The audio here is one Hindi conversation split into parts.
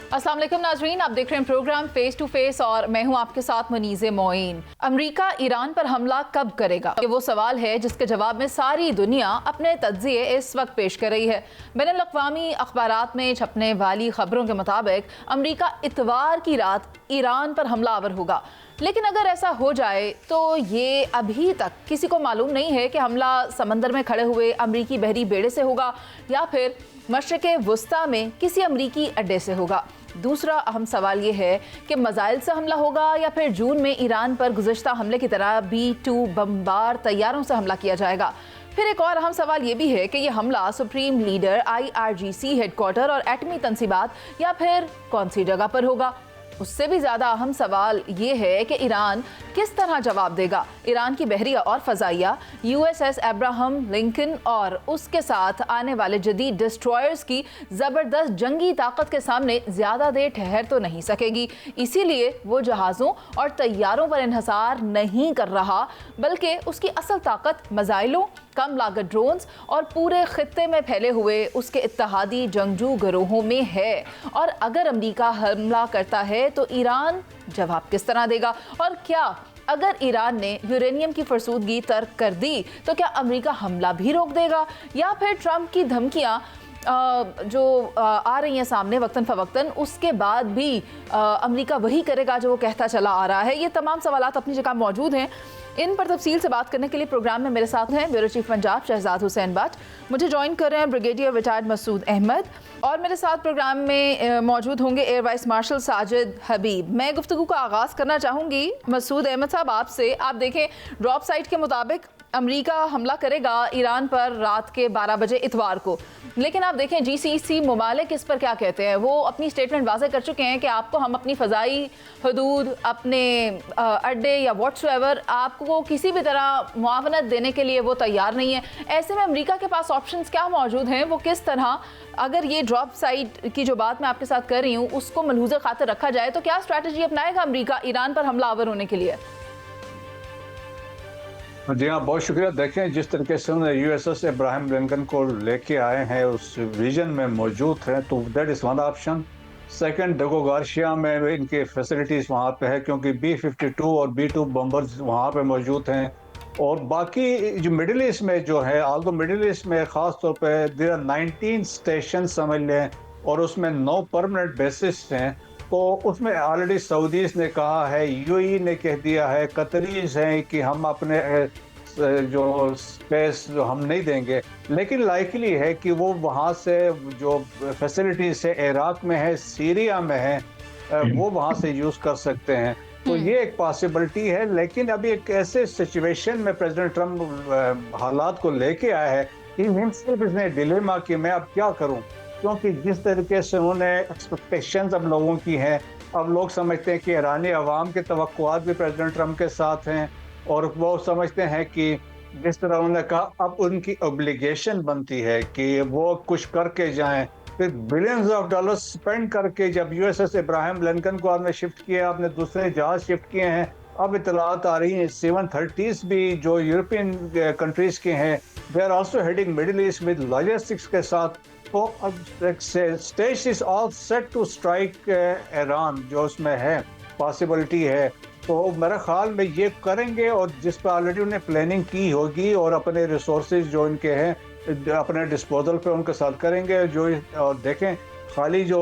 अस्सलाम वालेकुम नाजरीन, आप देख रहे हैं प्रोग्राम फेस टू फेस और मैं हूं आपके साथ मनीज़े मोइन। अमेरिका ईरान पर हमला कब करेगा, ये वो सवाल है जिसके जवाब में सारी दुनिया अपने तज्ज़िये इस वक्त पेश कर रही है। बैनुल-अक़वामी अखबारात में छपने वाली खबरों के मुताबिक अमेरिका इतवार की रात ईरान पर हमलावर होगा। लेकिन अगर ऐसा हो जाए तो ये अभी तक किसी को मालूम नहीं है कि हमला समंदर में खड़े हुए अमरीकी बहरी बेड़े से होगा या फिर मशरिक़ वुस्ता में किसी अमरीकी अड्डे से होगा। दूसरा अहम सवाल ये है कि मिसाइल से हमला होगा या फिर जून में ईरान पर गुज़श्ता हमले की तरह B-2 बमबार तैयारों से हमला किया जाएगा। फिर एक और अहम सवाल ये भी है कि यह हमला सुप्रीम लीडर IRGC हेडक्वार्टर और एटमी तंसीबात या फिर कौन सी जगह पर होगा। उससे भी ज़्यादा अहम सवाल ये है कि ईरान किस तरह जवाब देगा। ईरान की बहरिया और फ़ज़ाइया USS अब्राहम लिंकन और उसके साथ आने वाले जदीद डिस्ट्रॉयर्स की ज़बरदस्त जंगी ताकत के सामने ज़्यादा देर ठहर तो नहीं सकेगी। इसीलिए वो जहाज़ों और तैयारों पर इन्हसार नहीं कर रहा, बल्कि उसकी असल ताकत मिसाइलों, कम लागत ड्रोन्स और पूरे खित्ते में फैले हुए उसके इत्तेहादी जंगजू गिरोहों में है। और अगर अमेरिका हमला करता है तो ईरान जवाब किस तरह देगा, और क्या अगर ईरान ने यूरेनियम की फरसूदगी तर्क कर दी तो क्या अमेरिका हमला भी रोक देगा, या फिर ट्रंप की धमकियां जो आ रही हैं सामने वक्तन फ़वक्तन, उसके बाद भी अमेरिका वही करेगा जो वो कहता चला आ रहा है। ये तमाम सवालात अपनी जगह मौजूद हैं। इन पर तफसील से बात करने के लिए प्रोग्राम में मेरे साथ हैं ब्यूरो चीफ पंजाब शहजाद हुसैन बट, मुझे ज्वाइन कर रहे हैं ब्रिगेडियर रिटायर्ड मसूद अहमद, और मेरे साथ प्रोग्राम में मौजूद होंगे एयर वाइस मार्शल साजिद हबीब। मैं गुफ्तगू का आगाज़ करना चाहूँगी मसूद अहमद साहब आपसे। आप देखें, ड्रॉप साइट के मुताबिक अमेरिका हमला करेगा ईरान पर रात के 12 बजे इतवार को, लेकिन आप देखें GCC ममालिक इस पर क्या कहते हैं। वो अपनी स्टेटमेंट वाज़े कर चुके हैं कि आपको हम अपनी फ़ज़ाई हदूद, अपने अड्डे या व्हाट्सएवर आपको किसी भी तरह मुआवनत देने के लिए वो तैयार नहीं है। ऐसे में अमेरिका के पास ऑप्शंस क्या मौजूद हैं, वो किस तरह, अगर ये ड्रॉप साइट की जो बात मैं आपके साथ कर रही हूँ उसको मलहूज़ खातिर रखा जाए तो क्या स्ट्रैटेजी अपनाएगा अमेरिका ईरान पर हमलावर होने के लिए? जी हाँ, बहुत शुक्रिया। देखें, जिस तरीके से उन्होंने USS अब्राहम लिंकन को लेके आए हैं, उस विजन में मौजूद हैं, तो that is one option. Second, Diego Garcia में इनके फैसिलिटीज़ वहाँ पे है, क्योंकि B-52 और B-2 बम्बर्स वहाँ पे मौजूद हैं। और बाकी जो मिडिल ईस्ट में जो है, आल्दो मिडिल ईस्ट में ख़ास तौर पे देयर आर 19 स्टेशन समझ लें, और उसमें 9 परमानेंट बेसिस हैं। तो उसमें ऑलरेडी सऊदीज़ ने कहा है, UAE ने कह दिया है, कतरीज़ हैं कि हम अपने जो स्पेस जो हम नहीं देंगे, लेकिन लाइकली है कि वो वहाँ से जो फैसिलिटीज़ है इराक में है, सीरिया में है, वो वहाँ से यूज़ कर सकते हैं। तो ये एक पॉसिबिलिटी है। लेकिन अभी एक ऐसे सिचुएशन में प्रेसिडेंट ट्रंप हालात को लेके आया है कि हिमसेल्फ इसने डिलेमा कि मैं अब क्या करूं, क्योंकि जिस तरीके से उन्होंने एक्सपेक्टेशंस अब लोगों की हैं, अब लोग समझते हैं कि ईरानी अवाम के तवक्कुआत भी प्रेसिडेंट ट्रंप के साथ हैं, और वो समझते हैं कि जिस तरह उन्होंने कहा, अब उनकी ऑब्लिगेशन बनती है कि वो कुछ करके जाएं। फिर बिलियंस ऑफ डॉलर्स स्पेंड करके जब USS अब्राहम लिंकन को आपने शिफ्ट किया, आपने दूसरे जहाज शिफ्ट किए हैं, अब इतलात आ रही हैं 730s भी जो यूरोपियन कंट्रीज के हैं, they are also heading Middle East with logistics के साथ। तो अब stage is all set to strike Iran, जो उसमें है पॉसिबिलिटी है। तो मेरे ख्याल में ये करेंगे, और जिस पर ऑलरेडी उन्हें प्लानिंग की होगी, और अपने रिसोर्सेज जो इनके हैं अपने डिस्पोजल पे उनके साथ करेंगे। जो और देखें, खाली जो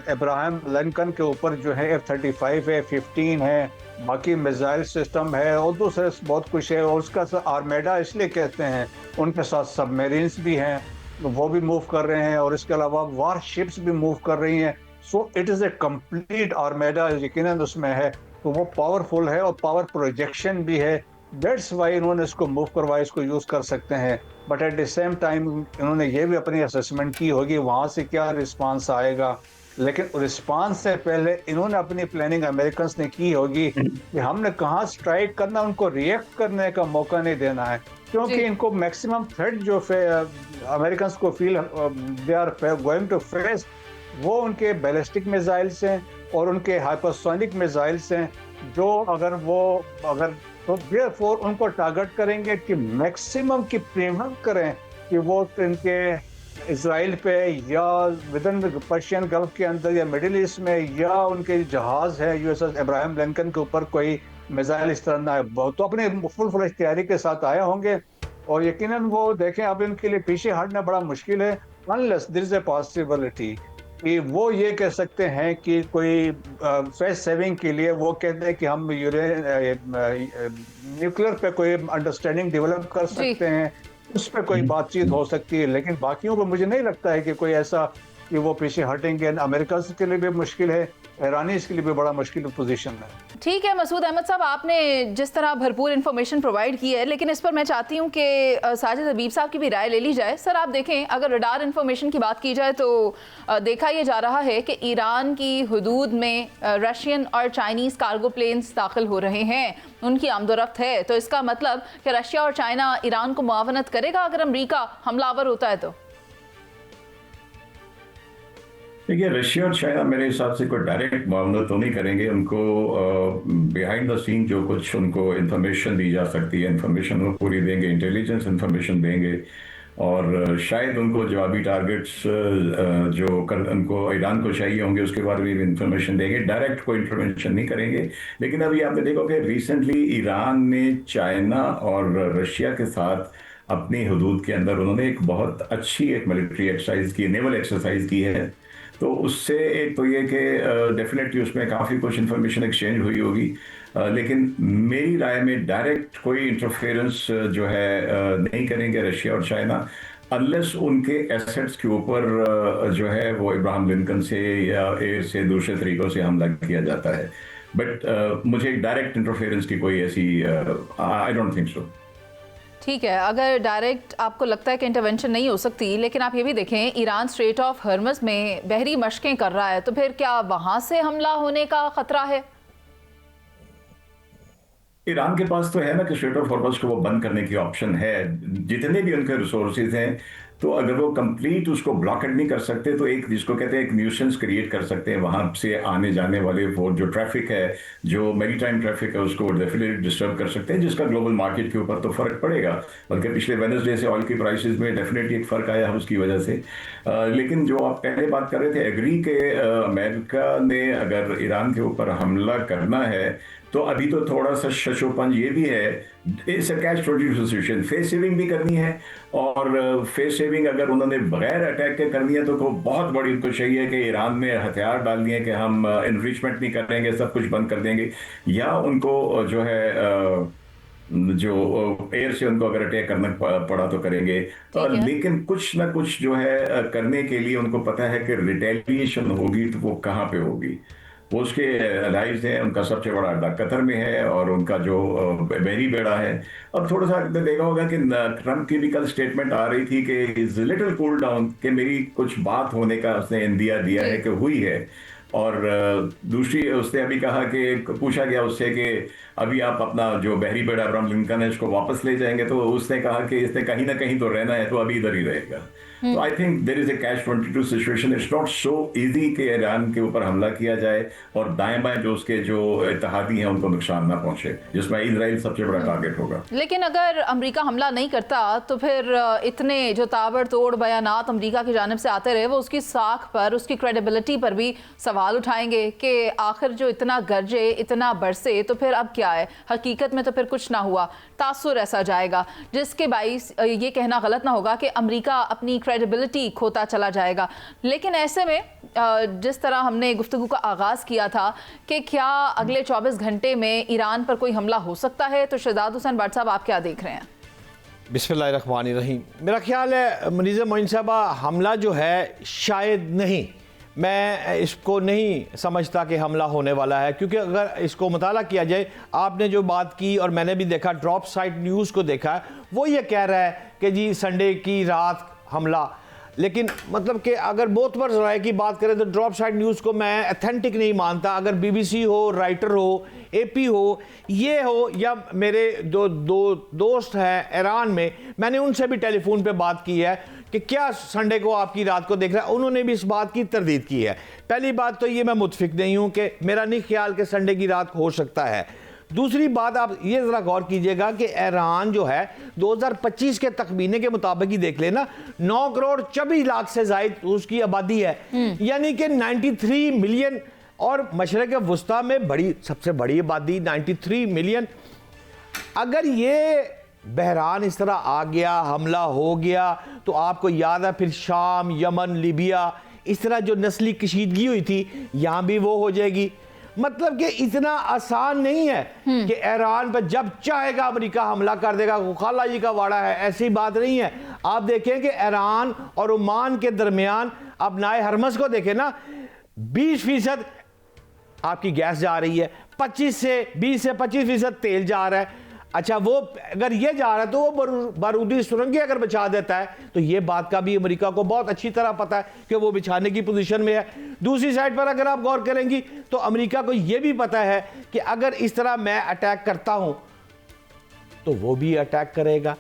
अब्राहम लिंकन के ऊपर जो है F-35 है, F-15 है, बाकी मिसाइल सिस्टम है और दूसरे बहुत कुछ है, और उसका आर्मेडा इसलिए कहते हैं, उनके साथ सबमरीन्स भी हैं, वो भी मूव कर रहे हैं, और इसके अलावा वारशिप्स भी मूव कर रही हैं। So it is a complete armada यकीनन उसमें है। तो वो पावरफुल है और पावर प्रोजेक्शन भी है। दैट्स वाई इन्होंने इसको मूव करवाया, इसको यूज़ कर सकते हैं। But at the same time इन्होंने ये भी अपनी असेसमेंट की होगी वहाँ से क्या रिस्पांस आएगा, लेकिन रिस्पांस से पहले इन्होंने अपनी प्लानिंग अमेरिकन ने की होगी कि हमने कहाँ स्ट्राइक करना, उनको रिएक्ट करने का मौका नहीं देना है, क्योंकि इनको मैक्सिमम थ्रेट जो अमेरिकन को feel they are going to face, वो उनके बैलिस्टिक मिसाइल्स हैं और उनके हाइपरसोनिक मिसाइल्स हैं, जो अगर तो देयरफॉर उनको टारगेट करेंगे कि मैक्सिमम की प्रिवेंट करें कि वो इनके इसराइल पे या विदिन पर्शियन गल्फ के अंदर या मिडिल ईस्ट में, या उनके जहाज है यूएसएस इब्राहिम लिंकन के ऊपर कोई मिसाइल इस तरह ना, तो अपने फुल फ्लेज तैयारी के साथ आए होंगे। और यकीनन वो देखें, अब इनके लिए पीछे हटना बड़ा मुश्किल है, unless there is a possibility कि वो ये कह सकते हैं कि कोई फेस सेविंग के लिए वो कहते हैं कि हम न्यूक्लियर पे कोई अंडरस्टैंडिंग डेवलप कर सकते हैं, उस पर कोई बातचीत हो सकती है। लेकिन बाकियों को मुझे नहीं लगता है कि कोई ऐसा कि वो पीछे हटेंगे। अमेरिका के लिए भी मुश्किल है, ईरानीज के लिए भी बड़ा मुश्किल पोजीशन है। ठीक है मसूद अहमद साहब, आपने जिस तरह भरपूर इन्फॉर्मेशन प्रोवाइड की है, लेकिन इस पर मैं चाहती हूँ कि साजिद हबीब साहब की भी राय ले ली जाए। सर आप देखें, अगर रडार इन्फॉर्मेशन की बात की जाए तो देखा यह जा रहा है कि ईरान की हुदूद में रशियन और चाइनीज़ कार्गो प्लेन्स दाखिल हो रहे हैं, उनकी आमदोरफ्त है। तो इसका मतलब कि रशिया और चाइना ईरान को मुआवनत करेगा अगर अमरीका हमलावर होता है तो? देखिए, रशिया और चाइना मेरे हिसाब से कोई डायरेक्ट मुआवनत तो नहीं करेंगे। उनको बिहाइंड द सीन जो कुछ उनको इन्फॉर्मेशन दी जा सकती है, इन्फॉर्मेशन वो पूरी देंगे, इंटेलिजेंस इन्फॉर्मेशन देंगे, और शायद उनको जवाबी टारगेट्स जो उनको ईरान को चाहिए होंगे उसके बारे में भी इंफॉर्मेशन देंगे। डायरेक्ट कोई इन्फॉर्मेशन नहीं करेंगे। लेकिन अभी आपने देखो कि रिसेंटली ईरान ने चाइना और रशिया के साथ अपनी हुदूद के अंदर उन्होंने एक बहुत अच्छी एक मिलिट्री एक्सरसाइज की, नेवल एक्सरसाइज की है। तो उससे एक तो ये कि डेफिनेटली उसमें काफ़ी कुछ इन्फॉर्मेशन एक्सचेंज हुई होगी, लेकिन मेरी राय में डायरेक्ट कोई इंटरफेरेंस जो है नहीं करेंगे रशिया और चाइना, अनलेस उनके एसेट्स के ऊपर जो है वो इब्राहिम लिंकन से या एयर से दूसरे तरीक़ों से हमला किया जाता है। बट मुझे डायरेक्ट इंटरफेरेंस की कोई ऐसी आई डोंट थिंक सो। ठीक है, अगर डायरेक्ट आपको लगता है कि इंटरवेंशन नहीं हो सकती, लेकिन आप ये भी देखें ईरान स्ट्रेट ऑफ हर्मस में बहरी मशकें कर रहा है, तो फिर क्या वहां से हमला होने का खतरा है? ईरान के पास तो है ना कि स्ट्रेट ऑफ हॉर्मस को वो बंद करने की ऑप्शन है, जितने भी उनके रिसोर्सेज हैं। तो अगर वो कंप्लीट उसको ब्लॉकेट नहीं कर सकते तो एक जिसको कहते हैं एक न्यूसेंस क्रिएट कर सकते हैं वहां से आने जाने वाले वो जो ट्रैफिक है, जो मैरीटाइम ट्रैफिक है, उसको डेफिनेटली डिस्टर्ब कर सकते हैं, जिसका ग्लोबल मार्केट के ऊपर तो फर्क पड़ेगा। बल्कि पिछले वेडनेसडे से ऑयल की प्राइसेस में डेफिनेटली एक फर्क आया है उसकी वजह से। लेकिन जो आप पहले बात कर रहे थे, एग्री के अमेरिका ने अगर ईरान के ऊपर हमला करना है तो अभी तो थोड़ा सा शशोपन ये भी है, it's a catch 22 situation. Face saving भी करनी है, और फेस सेविंग अगर उन्होंने बगैर अटैक के करनी है तो बहुत बड़ी उनको चाहिए कि ईरान में हथियार डाल दिए कि हम इनरिचमेंट नहीं करेंगे, सब कुछ बंद कर देंगे, या उनको जो है जो एयर से उनको अगर अटैक करना पड़ा तो करेंगे। लेकिन कुछ ना कुछ जो है करने के लिए उनको पता है कि रिटेलिएशन होगी तो वो कहाँ पे होगी। वो उसके एलाइज हैं, उनका सबसे बड़ा अड्डा कतर में है, और उनका जो बहरी बेड़ा है। अब थोड़ा सा आपने देखा होगा कि ट्रंप की भी कल स्टेटमेंट आ रही थी कि इज लिटिल कूल डाउन, कि मेरी कुछ बात होने का उसने इंदिया दिया है कि हुई है। और दूसरी उसने अभी कहा कि पूछा गया उससे कि अभी आप अपना जो बहरी बेड़ा इब्राहिम लिंकन है इसको वापस ले जाएंगे, तो उसने कहा कि इसने कहीं ना कहीं तो रहना है, तो अभी इधर ही रहेगा। तो I think there is a catch 22 situation. It's not so easy कि ईरान के ऊपर हमला किया जाए और दाएं बाएं जो उसके जो इत्तेहादी हैं उनको नुकसान ना पहुंचे, जिसमें इजराइल सबसे बड़ा टारगेट होगा। लेकिन अगर अमेरिका हमला नहीं करता तो फिर इतने जो ताबड़तोड़ बयानात अमेरिका की जानिब से आते रहे, वो उसकी साख पर, उसकी क्रेडिबिलिटी पर भी सवाल उठाएंगे कि आखिर जो इतना गरजे, इतना बरसे, तो फिर अब क्या है, हकीकत में तो फिर कुछ ना हुआ, तासुर ऐसा जाएगा, जिसके बाइस ये कहना गलत ना होगा कि अमेरिका अपनी क्रेडिबिलिटी खोता चला जाएगा। लेकिन ऐसे में जिस तरह हमने गुफ्तगू का आगाज़ किया था कि क्या अगले 24 घंटे में ईरान पर कोई हमला हो सकता है, तो शहजाद हुसैन भट्ट साहब आप क्या देख रहे हैं? बिस्मिल्लाहिर्रहमानिर्रहीम। मेरा ख्याल है मुनीज़ा मोइन साहबा, हमला जो है शायद नहीं, मैं इसको नहीं समझता कि हमला होने वाला है, क्योंकि अगर इसको मुताला किया जाए, आपने जो बात की और मैंने भी देखा, ड्रॉप साइट न्यूज़ को देखा, वो ये कह रहा है कि जी संडे की रात हमला। लेकिन मतलब कि अगर मोतबर ज़राए की बात करें तो ड्रॉप साइड न्यूज़ को मैं अथेंटिक नहीं मानता। अगर BBC हो, राइटर हो, AP हो, ये हो, या मेरे दो दोस्त हैं ईरान में, मैंने उनसे भी टेलीफोन पे बात की है कि क्या संडे को आपकी रात को देख रहा है, उन्होंने भी इस बात की तरदीद की है। पहली बात तो ये मैं मुतफिक नहीं हूँ कि मेरा नहीं ख्याल कि संडे की रात हो सकता है। दूसरी बात आप ये ज़रा गौर कीजिएगा कि ईरान जो है 2025 के तखमीने के मुताबिक ही देख लेना 9 करोड़ 24 लाख से ज़ायद उसकी आबादी है, यानी कि 93 मिलियन, और मशरक़ वस्ता में सबसे बड़ी आबादी 93 मिलियन। अगर ये बहरान इस तरह आ गया, हमला हो गया, तो आपको याद है फिर शाम, यमन, लीबिया, इस तरह जो नस्ली कशीदगी हुई थी यहाँ भी वो हो जाएगी। मतलब कि इतना आसान नहीं है कि ईरान पर जब चाहेगा अमेरिका हमला कर देगा, खाला जी का वाड़ा है, ऐसी बात नहीं है। आप देखें कि ईरान और ओमान के दरमियान अब नाए हरमस को देखें ना, 20% आपकी गैस जा रही है, 20 से 25% तेल जा रहा है। अच्छा, वो अगर ये जा रहा है तो वो बारूदी सुरंगें अगर बिछा देता है तो ये बात का भी अमेरिका को बहुत अच्छी तरह पता है कि वो बिछाने की पोजीशन में है। दूसरी साइड पर अगर आप गौर करेंगी तो अमेरिका को ये भी पता है कि अगर इस तरह मैं अटैक करता हूं तो वो भी अटैक करेगा।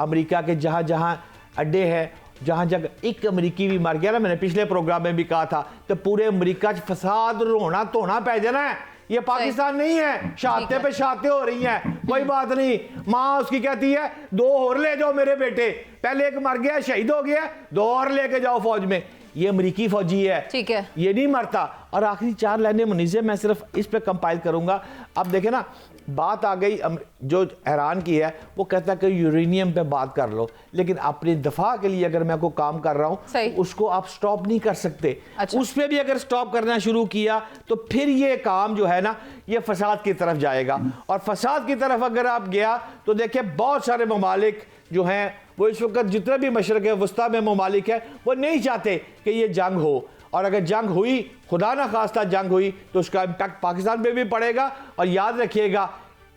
अमेरिका के जहां जहां अड्डे हैं, जहां जगह एक अमरीकी भी मर गया ना, मैंने पिछले प्रोग्राम में भी कहा था, तो पूरे अमरीका च फसाद रोना धोना पै जाना है। ये पाकिस्तान नहीं है, शाते पे शाते हो रही हैं, कोई बात नहीं। माँ उसकी कहती है 2 और ले जाओ मेरे बेटे, पहले एक मर गया शहीद हो गया, 2 और लेके जाओ फौज में। ये अमरीकी फौजी है, ठीक है, ये नहीं मरता। और आखिरी 4 लाइनें मुनीज़े मैं सिर्फ इस पे कंपाइल करूंगा। अब देखें ना, बात आ गई जो हैरान की है, वो कहता है कि यूरेनियम पे बात कर लो, लेकिन अपने दफा के लिए अगर मैं कोई काम कर रहा हूं उसको आप स्टॉप नहीं कर सकते। अच्छा। उस पर भी अगर स्टॉप करना शुरू किया तो फिर ये काम जो है ना, ये फसाद की तरफ जाएगा। और फसाद की तरफ अगर आप गया तो देखिए बहुत सारे ममालिक जो हैं वो इस वक्त, जितने भी मशरक़ वस्ता में ममालिक है, वो नहीं चाहते कि ये जंग हो। और अगर जंग हुई, खुदा ना खास्ता जंग हुई, तो उसका इम्पैक्ट पाकिस्तान पे भी पड़ेगा। और याद रखिएगा,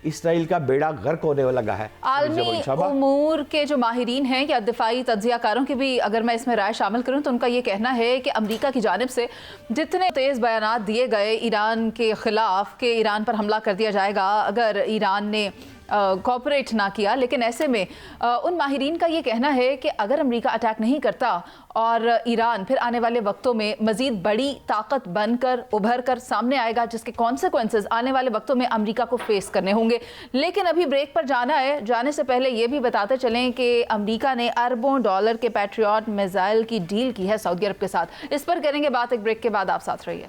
इसराइल का बेड़ा गर्क होने लगा है। आलमी उमूर के जो माहिरीन हैं या दिफाई तज्जियाकारों की भी अगर मैं इसमें राय शामिल करूं तो उनका ये कहना है कि अमेरिका की जानिब से जितने तेज़ बयानात दिए गए ईरान के ख़िलाफ़ कि ईरान पर हमला कर दिया जाएगा अगर ईरान ने कोऑपरेट ना किया, लेकिन ऐसे में उन माहिरीन का ये कहना है कि अगर अमेरिका अटैक नहीं करता और ईरान फिर आने वाले वक्तों में मज़ीद बड़ी ताकत बनकर उभर कर सामने आएगा, जिसके कॉन्सिक्वेंसेस आने वाले वक्तों में अमेरिका को फेस करने होंगे। लेकिन अभी ब्रेक पर जाना है, जाने से पहले ये भी बताते चलें कि अमेरिका ने अरबों डॉलर के पैट्रियट मिसाइल की डील की है सऊदी अरब के साथ। इस पर करेंगे बात एक ब्रेक के बाद, आप साथ रहिए।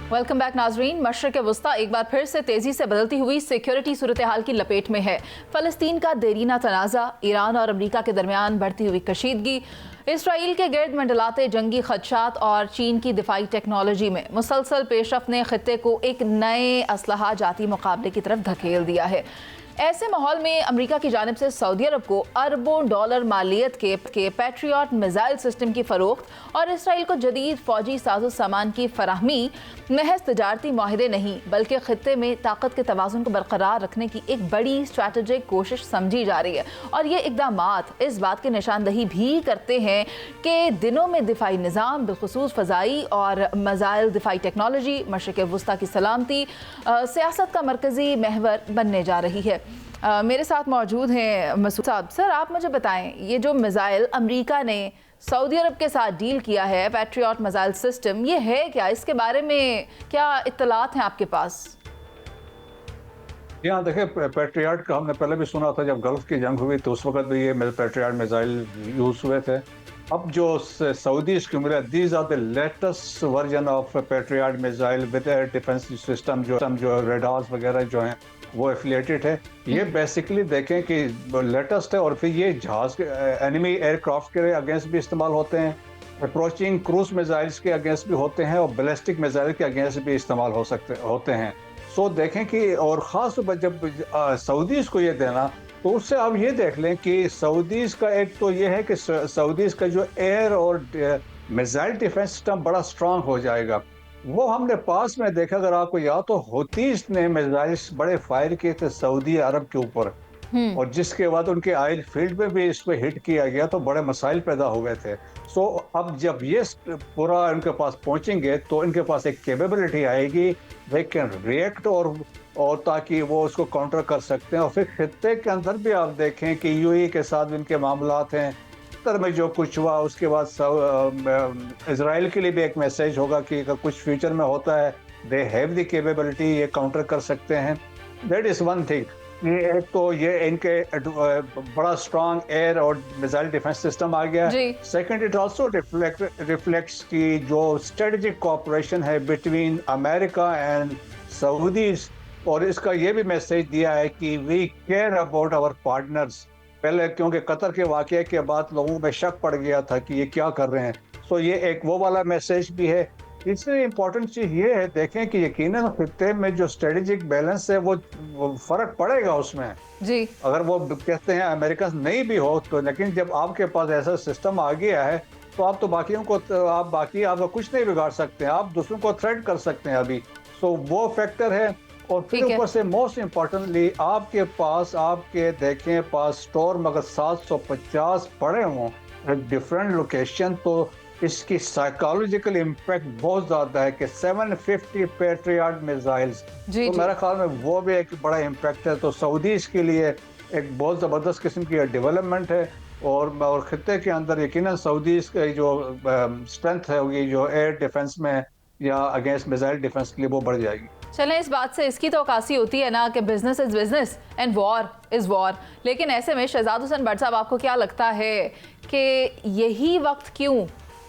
वेलकम बैक नाजरीन। मशरक़ वस्ता एक बार फिर से तेज़ी से बदलती हुई सिक्योरिटी सूरत हाल की लपेट में है। फ़लस्तीन का देरीना तनाज़ा, ईरान और अमेरिका के दरमियान बढ़ती हुई कशीदगी, इसराइल के गिर्द मंडलाते जंगी खदशात और चीन की दिफाई टेक्नोलॉजी में मुसलसल पेशरफ्त ने खित्ते को एक नए असलहा जाती मुकाबले की तरफ धकेल दिया है। ऐसे माहौल में अमेरिका की जानिब से सऊदी अरब को अरबों डॉलर मालियत के पैट्रियट मिसाइल सिस्टम की फ़रोख्त और इसराइल को जदीद फ़ौजी साजो सामान की फराहमी महज तजारती माहिदे नहीं बल्कि खित्ते में ताकत के तवाज़ुन को बरकरार रखने की एक बड़ी स्ट्रैटेजिक कोशिश समझी जा रही है। और ये इक़दामात इस बात की निशानदही भी करते हैं कि दिनों में दिफाई निज़ाम, बिलखुसूस फ़ज़ाई और मिसाइल दिफाई टेक्नोलॉजी मशरिक़ वस्ता की सलामती सियासत का मरकज़ी महवर बनने जा रही है। मेरे साथ मौजूद हैं मसूद साहब। सर, आप मुझे बताएं, ये जो मिसाइल अमेरिका ने सऊदी अरब के साथ डील किया है, पैट्रियट मिसाइल सिस्टम, ये है क्या? इसके बारे में क्या इत्तलात हैं आपके पास? यहाँ देखिए, पैट्रियट का हमने पहले भी सुना था, जब गल्फ की जंग हुई तो उस वक्त भी ये पैट्रियट मिसाइल यूज हुए थे। अब जो सऊदी की मिला, these are the latest version of Patriot missile with defence system, जो रेडार्स वगैरह जो हैं वो एफिलिएटेड है। ये बेसिकली देखें कि लेटेस्ट है। और फिर ये जहाज के एनिमी एयरक्राफ्ट के अगेंस्ट भी इस्तेमाल होते हैं, अप्रोचिंग क्रूज मिसाइल्स के अगेंस्ट भी होते हैं और बैलिस्टिक मिसाइल के अगेंस्ट भी इस्तेमाल होते हैं। सो देखें कि और ख़ास तौर पर जब सऊदीज़ को ये देना, तो उससे आप ये देख लें कि सऊदीज़ का एक तो ये है कि सऊदीज़ का जो एयर और मिसाइल डिफेंस सिस्टम बड़ा स्ट्रांग हो जाएगा। वो हमने पास में देखा, अगर आपको याद तो, हूतीज़ ने मिसाइल्स बड़े फायर किए थे सऊदी अरब के ऊपर, और जिसके बाद उनके ऑयल फील्ड में भी इस पर हिट किया गया तो बड़े मसाइल पैदा हो गए थे। सो अब जब ये पूरा इनके पास पहुंचेंगे तो इनके पास एक कैपेबिलिटी आएगी, दे कैन रिएक्ट और ताकि वो उसको काउंटर कर सकते हैं। और फिर खित्ते के अंदर भी आप देखें कि यूएई के साथ इनके मामलात हैं, 73 में जो कुछ हुआ उसके बाद इजराइल के लिए भी एक मैसेज होगा कि अगर कुछ फ्यूचर में होता है दे हैव द कैपेबिलिटी, ये काउंटर कर सकते हैं। That is one thing. ये एक तो ये इनके बड़ा स्ट्रांग एयर और मिसाइल डिफेंस सिस्टम आ गया। सेकंड, इट आल्सो रिफ्लेक्ट्स की जो स्ट्रेटेजिक कोऑपरेशन है बिटवीन अमेरिका एंड सऊदीज, और इसका ये भी मैसेज दिया है कि we care about our partners. पहले क्योंकि कतर के वाक़ये के बाद लोगों में शक पड़ गया था कि ये क्या कर रहे हैं, तो ये एक वो वाला मैसेज भी है। इससे इम्पोर्टेंट चीज़ ये है, देखें कि यकीनन खित्ते में जो स्ट्रेटेजिक बैलेंस है वो फ़र्क पड़ेगा उसमें जी। अगर वो कहते हैं अमेरिकन नहीं भी हो तो, लेकिन जब आपके पास ऐसा सिस्टम आ गया है तो आप तो बाकियों को आप कुछ नहीं बिगाड़ सकते हैं, आप दूसरों को थ्रेट कर सकते हैं अभी। सो वो फैक्टर है। और फिर ऊपर से मोस्ट इम्पॉर्टेंटली आपके पास देखें पास स्टोर में अगर 750 पड़े हों डिफरेंट लोकेशन, तो इसकी साइकोलॉजिकल इम्पैक्ट बहुत ज़्यादा है कि 750 पैट्रियट मिसाइल्स, तो मेरे ख्याल में वो भी एक बड़ा इम्पैक्ट है। तो सऊदीज़ के लिए एक बहुत ज़बरदस्त किस्म की डेवलपमेंट है, और खित्ते के अंदर यकीनन सऊदीज़ की जो स्ट्रेंथ है होगी जो एयर डिफेंस में या अगेंस्ट मिसाइल डिफेंस के लिए वो बढ़ जाएगी। चलें, इस बात से इसकी तो अक्कासी होती है ना कि business is business and war is war, लेकिन ऐसे में शहजाद हुसैन भट्ट साहब आपको क्या लगता है कि यही वक्त क्यों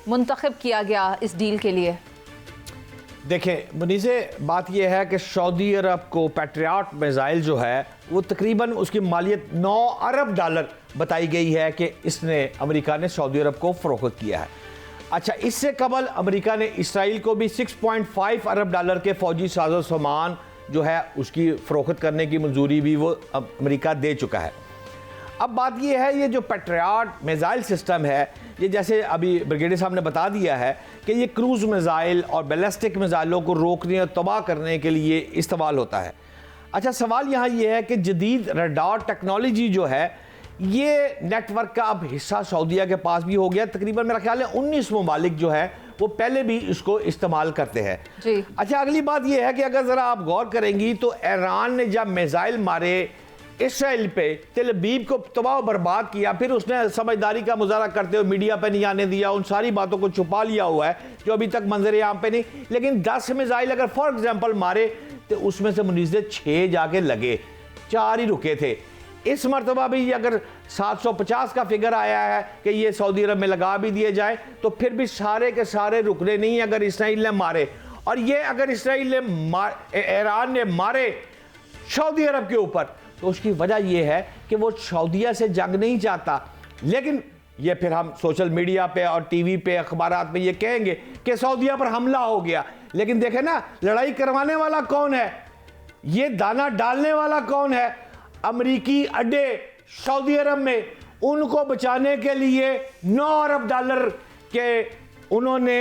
मुंतखब किया गया इस डील के लिए? देखें मुनीज़े, बात यह है कि सऊदी अरब को पैट्रियट मिसाइल जो है वो तकरीबन उसकी मालियत 9 अरब डॉलर बताई गई है कि इसने अमेरिका ने सऊदी अरब को फ़रोख्त किया है। अच्छा, इससे कबल अमेरिका ने इसराइल को भी 6.5 अरब डॉलर के फ़ौजी साजो सामान जो है उसकी फ़रोख्त करने की मंजूरी भी वो अमेरिका दे चुका है। अब बात यह है, ये जो पैट्रियट मिसाइल सिस्टम है, ये जैसे अभी ब्रिगेडियर साहब ने बता दिया है कि ये क्रूज़ मिसाइल और बैलिस्टिक मिसाइलों को रोकने और तबाह करने के लिए इस्तेमाल होता है। अच्छा, सवाल यहाँ ये है कि जदीद रडार टेक्नोलॉजी जो है ये नेटवर्क का अब हिस्सा सऊदीया के पास भी हो गया। तकरीबन मेरा ख्याल है 19 ममालिक जो है वो पहले भी इसको इस्तेमाल करते हैं जी। अच्छा, अगली बात ये है कि अगर ज़रा आप गौर करेंगी तो ईरान ने जब मिसाइल मारे इसराइल पे, तेल अवीव को तबाह बर्बाद किया, फिर उसने समझदारी का मुजाहरा करते हुए मीडिया पे नहीं आने दिया, उन सारी बातों को छुपा लिया हुआ है जो अभी तक मंजर आम पे नहीं। लेकिन 10 मिसाइल अगर फॉर एग्जाम्पल मारे तो उसमें से मुनीज़े 6 जाके लगे, 4 ही रुके थे। इस मरतबा भी अगर 750 का फिगर आया है कि ये सऊदी अरब में लगा भी दिए जाए तो फिर भी सारे के सारे रुकने नहीं अगर इसराइल ने मारे। और ये अगर इसराइल ने ईरान ने मारे सऊदी अरब के ऊपर तो उसकी वजह यह है कि वो सऊदीया से जंग नहीं चाहता। लेकिन ये फिर हम सोशल मीडिया पे और टीवी पे अखबारात में ये कहेंगे कि सऊदीया पर हमला हो गया, लेकिन देखें ना लड़ाई करवाने वाला कौन है, ये दाना डालने वाला कौन है? अमरीकी अड्डे सऊदी अरब में, उनको बचाने के लिए 9 अरब डॉलर के उन्होंने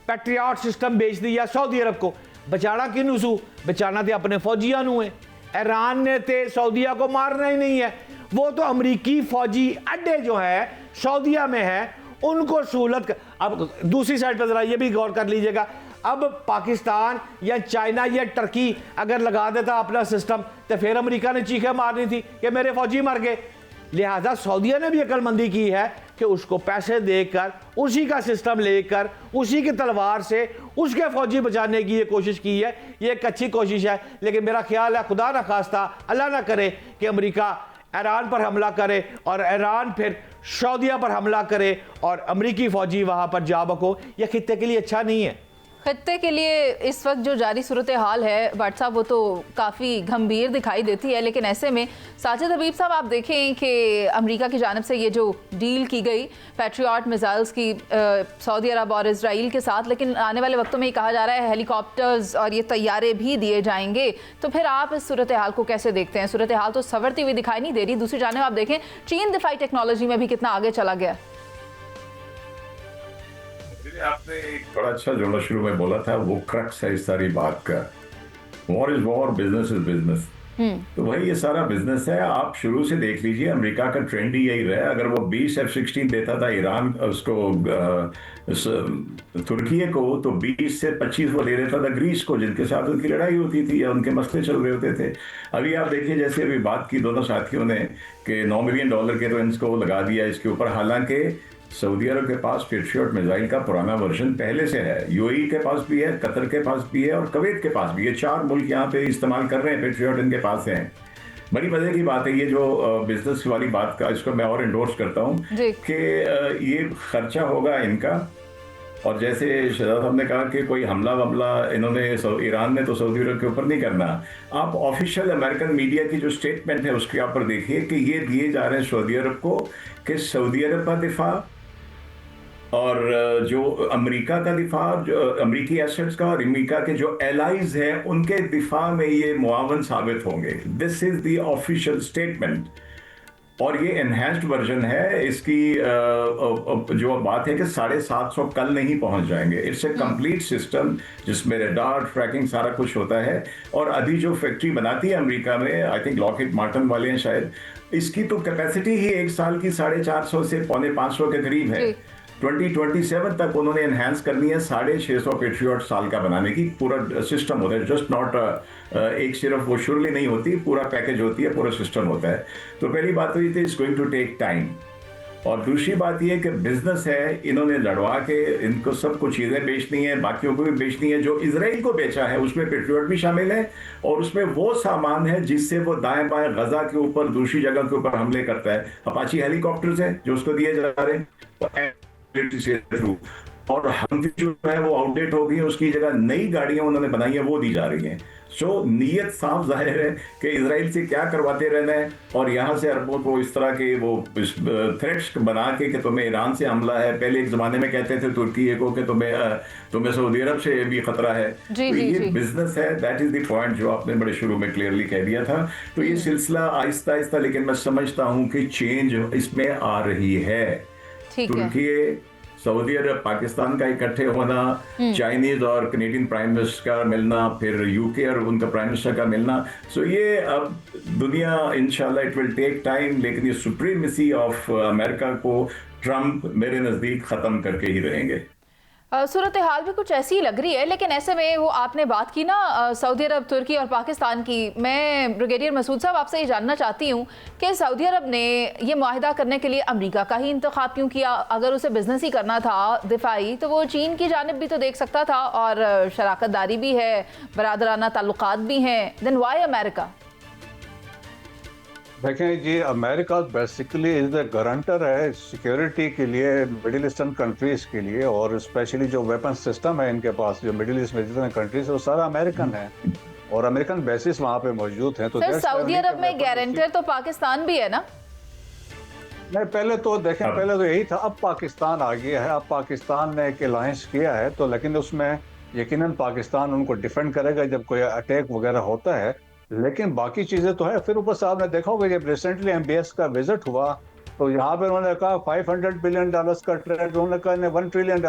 पैट्रियट सिस्टम बेच दिया सऊदी अरब को। बचाना किनू सू? बचाना थे अपने फौजियां नू है। ईरान ने ते सऊदीया को मारना ही नहीं है, वो तो अमरीकी फौजी अड्डे जो है सऊदीया में है उनको सहूलत। अब दूसरी साइड पर जरा ये भी गौर कर लीजिएगा, अब पाकिस्तान या चाइना या टर्की अगर लगा देता अपना सिस्टम तो फिर अमेरिका ने चीखें मारनी थी कि मेरे फौजी मर गए। लिहाजा सऊदीया ने भी अक्लमंदी की है कि उसको पैसे देकर, उसी का सिस्टम लेकर, उसी की तलवार से उसके फौजी बचाने की ये कोशिश की है। ये एक अच्छी कोशिश है, लेकिन मेरा ख्याल है खुदा ना खास्ता अल्लाह ना करे कि अमेरिका ईरान पर हमला करे और ईरान फिर सऊदीया पर हमला करे और अमरीकी फौजी वहाँ पर जा बको। यह खित्ते के लिए अच्छा नहीं है। खत्ते के लिए इस वक्त जो जारी सूरत हाल है भट्ट साहब वो तो काफ़ी गंभीर दिखाई देती है। लेकिन ऐसे में साजिद हबीब साहब आप देखें कि अमेरिका की जानिब से ये जो डील की गई पैट्रियट मिसाइल्स की सऊदी अरब और इजराइल के साथ, लेकिन आने वाले वक्तों में ये कहा जा रहा है हेलीकॉप्टर्स और ये तैयारे भी दिए जाएंगे। तो फिर आप इस सूरत हाल को कैसे देखते हैं? सूरत हाल तो संवरती हुई दिखाई नहीं दे रही। दूसरी जानिब आप देखें चीन दिफाई टेक्नोलॉजी में भी कितना आगे चला गया। आपने एक बड़ा अच्छा जोड़ा शुरू में बोला था, वो क्रक्स है इस सारी बात का, war is war, business is business. तो भाई ये सारा बिजनेस है। आप शुरू से देख लीजिए अमेरिका का ट्रेंड ही यही रहा है। अगर वो 20 F-16 देता था ईरान उसको तुर्की को, तो 20 से 25 वो ले लेता था ग्रीस को, जिनके साथ उनकी लड़ाई होती थी या उनके मसले चल रहे होते थे। अभी आप देखिए जैसे अभी बात की दोनों साथियों ने कि $9 मिलियन के तो इनको लगा दिया इसके ऊपर, हालांकि सऊदी अरब के पास पेट्रियट मिसाइल का पुराना वर्जन पहले से है, यूएई के पास भी है, कतर के पास भी है और कुवैत के पास भी। ये 4 मुल्क यहाँ पे इस्तेमाल कर रहे हैं, पेट्रियट इनके पास है। बड़ी मजे की बात है ये जो बिजनेस वाली बात का, इसको मैं और इंडोर्स करता हूँ कि ये खर्चा होगा इनका। और जैसे शहजाद साहब ने कहा कि कोई हमला वमला इन्होंने ईरान ने तो सऊदी अरब के ऊपर नहीं करना। आप ऑफिशियल अमेरिकन मीडिया की जो स्टेटमेंट है उसके ऊपर देखिए कि ये दिए जा रहे हैं सऊदी अरब को कि सऊदी अरब का दिफा और जो अमेरिका का दिफा, जो अमेरिकी एसेट्स का और अमेरिका के जो एलाइज हैं उनके दिफा में ये मुआवन साबित होंगे। This is the official statement. और ये एनहेंस्ड वर्जन है इसकी। जो बात है कि 750 कल नहीं पहुंच जाएंगे। इट्स ए कंप्लीट सिस्टम जिसमें रडार ट्रैकिंग सारा कुछ होता है। और अभी जो फैक्ट्री बनाती है अमेरिका में, आई थिंक लॉकहीड मार्टिन वाले हैं शायद, इसकी तो कैपेसिटी ही एक साल की 450 से 450 के करीब है। 2027 तक उन्होंने एनहांस करनी है 650 पेट्रियट साल का बनाने की। पूरा सिस्टम होता है, जस्ट नॉट एक सिर्फ वो शुरली नहीं होती, पूरा पैकेज होती है, पूरा सिस्टम होता है। तो पहली बात तो ये थी, it's going to take time. और दूसरी बात ये कि बिजनेस है, इन्होंने लड़वा के इनको सब कुछ चीज़ें बेचनी है, बाकियों को भी बेचनी है। जो इजराइल को बेचा है उसमें पेट्रियट भी शामिल है और उसमें वो सामान है जिससे वो दाएं बाएं गजा के ऊपर दूसरी जगह के ऊपर हमले करता है। अपाची हेलीकॉप्टर्स हैं जो उसको दिए जा रहे हैं और हम जो है वो आउटडेट हो गई, उसकी जगह नई गाड़ियां उन्होंने बनाई है वो दी जा रही हैं। सो नीयत साफ जाहिर है कि इजराइल से क्या करवाते रहना है और यहाँ से अरबों को इस तरह के वो थ्रेट्स बना के कि तुम्हें ईरान से हमला है। पहले एक जमाने में कहते थे तुर्की को कि तुम्हें सऊदी अरब से भी खतरा है। तो ये बिजनेस है, दैट इज द पॉइंट जो आपने बड़े शुरू में क्लियरली कह दिया था। तो ये सिलसिला आहिस्ता आहिस्ता, लेकिन मैं समझता हूँ कि चेंज इसमें आ रही है। तुर्की, सऊदी अरब, पाकिस्तान का इकट्ठे होना, चाइनीज और कनेडियन प्राइम मिनिस्टर का मिलना, फिर यूके और उनका प्राइम मिनिस्टर का मिलना। सो ये अब दुनिया इंशाल्लाह इट विल टेक टाइम, लेकिन ये सुप्रीमेसी ऑफ अमेरिका को ट्रंप मेरे नज़दीक ख़त्म करके ही रहेंगे। सूरत हाल भी कुछ ऐसी ही लग रही है। लेकिन ऐसे में वो आपने बात की ना सऊदी अरब, तुर्की और पाकिस्तान की, मैं ब्रिगेडियर मसूद साहब आपसे ये जानना चाहती हूँ कि सऊदी अरब ने ये मुआहिदा करने के लिए अमेरिका का ही इंतखाब क्यों किया? अगर उसे बिजनेस ही करना था दिफाई, तो वो चीन की जानिब भी तो देख सकता था और शराकत दारी भी है, बरादराना ताल्लुकात भी हैं। Then why America? देखें जी, America basically is the guarantor है सिक्योरिटी के लिए मिडिल ईस्टर्न कंट्रीज के लिए, और स्पेशली जो वेपन सिस्टम है इनके पास, जो मिडिल ईस्ट में जितने कंट्रीज है वो सारा अमेरिकन है और अमेरिकन बेसिस वहाँ पे मौजूद हैं। तो सऊदी अरब में गारंटर तो पाकिस्तान भी है ना? नहीं, पहले तो देखें, पहले तो यही था, अब पाकिस्तान आ गया है। अब पाकिस्तान ने एक अलायंस किया है, तो लेकिन उसमें यकीनन पाकिस्तान उनको डिफेंड करेगा जब कोई अटैक वगैरह होता है। लेकिन बाकी चीज़ें तो है। फिर ऊपर साहब ने देखा होगा जब रिसेंटली MBS का विजिट हुआ तो यहाँ पे उन्होंने कहा $500 बिलियन का ट्रेड, उन्होंने कहा $1 ट्रिलियन,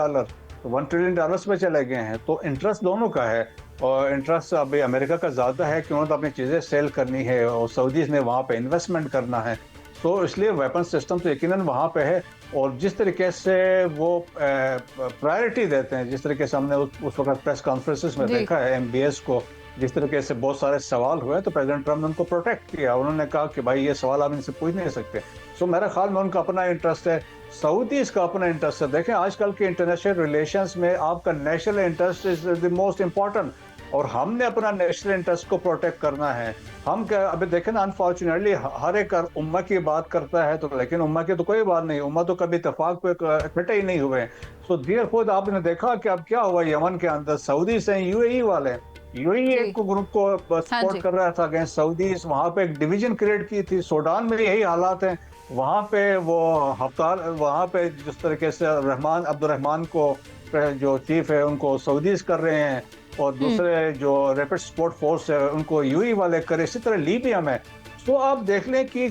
तो $1 ट्रिलियन पे चले गए हैं। तो इंटरेस्ट दोनों का है और इंटरेस्ट अभी अमेरिका का ज़्यादा है कि उन्होंने तो अपनी चीज़ें सेल करनी है और सऊदीज़ ने वहाँ पे इन्वेस्टमेंट करना है। तो इसलिए वेपन सिस्टम तो यकीनन वहाँ पे है। और जिस तरीके से वो प्रायोरिटी देते हैं, जिस तरीके से हमने उस वक्त प्रेस कॉन्फ्रेंसेस में देखा है MBS को, जिस तरीके से बहुत सारे सवाल हुए, तो प्रेसिडेंट ट्रम्प ने उनको प्रोटेक्ट किया। उन्होंने कहा कि भाई ये सवाल आप इनसे पूछ नहीं सकते। सो मेरे ख्याल में उनका अपना इंटरेस्ट है, सऊदीज़ का अपना इंटरेस्ट है। देखें आजकल के इंटरनेशनल रिलेशंस में आपका national interest is the most important और हमने अपना नेशनल इंटरेस्ट को प्रोटेक्ट करना है। हम क्या अभी देखें ना, अनफॉर्चुनेटली हर एक उम्मा की बात करता है, तो लेकिन उम्मा की तो कोई बात नहीं, उम्मा तो कभी इत्तेफाक पे इकट्ठे ही नहीं हुए। सो देर खुद आपने देखा कि अब क्या हुआ यमन के अंदर, सऊदी से UAE वाले, UAE एक ग्रुप को सपोर्ट कर रहा था अगेंस्ट सऊदी, वहाँ पे एक डिवीजन क्रिएट की थी। सूडान में यही हालात हैं, वहाँ पे वो हफ्तार, वहाँ पे जिस तरीके से अब्दुर्रहमान को जो चीफ है उनको सऊदीज कर रहे हैं और दूसरे जो रैपिड सपोर्ट फोर्स है उनको UAE वाले करे। इसी तरह लीबिया में तो आप देख लें कि